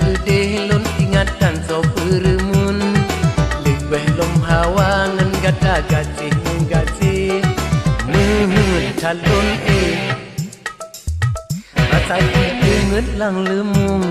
kedih lon ingatkan so peremun lebih lom hawangan gata gasih menggasih calon rasa kita ngedlang lemung.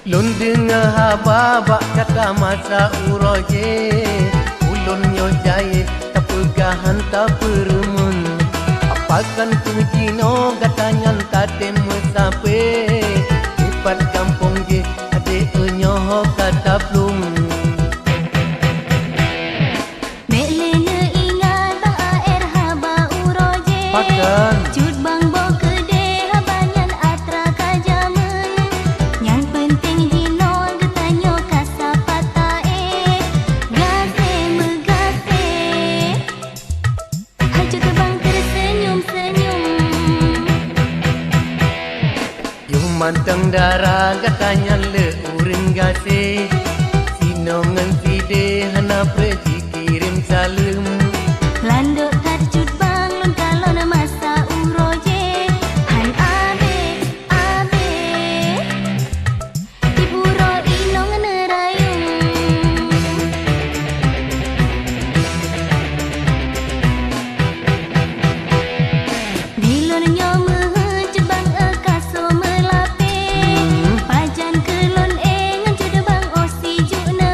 Lun dengar hababak kata masa uroje ulun nyojaye tak pegahan tak peremun apakan kujino katanyan tate mesape ipat kampung je ade nyoho kata plung melene ingat ba air haba uroje pakan cut bang bo kede habanyan atra kajamen yang penting dino getanyo kasapata gase megase haju terbang tersenyum senyum yung mantang darah katanya le uring gase sinongan side hana preji kirim salam landok tarcut bang lon kalon masa uroje han abe abe iburo inong nerayung dilon nyomu jebang kaso melape pajan kelon ngan bang osi juna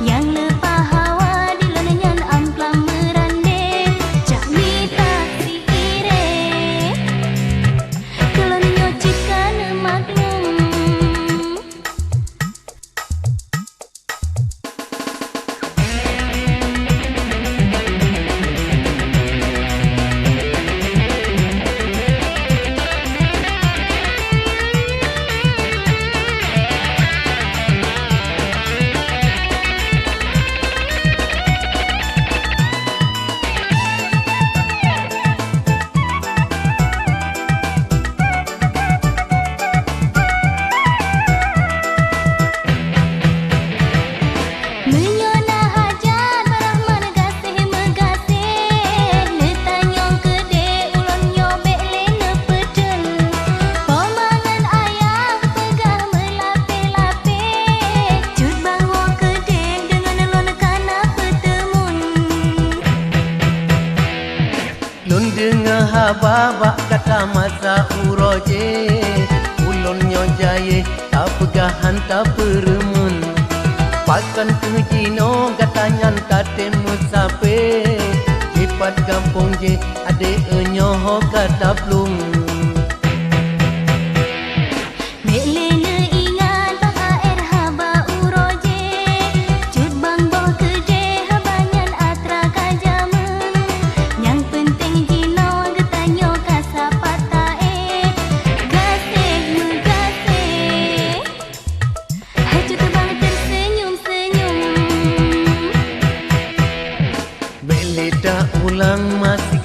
yang lepah hawa dilon nyan amplang merande cak mita si ire kelon nyocikan magnum. Menyona hajat barahman gasih megasih letanyong kede ulon nyobek lena pedel pomangan ayah pegah melape-lape cut bang wo kede dengan lon kana petemun lun dengar hababak kata masa uroje ulun nyojaye tak pegahan tak peremun pakan kujino katanyan tate musape ipat kampung je ade nyoho kata plung melene ingat ba air haba uroje cut bang bo kede habanyan atra kajamen yang penting dino getanyo kasapata gase megase haju terbang tersenyum senyum beleda ulang masih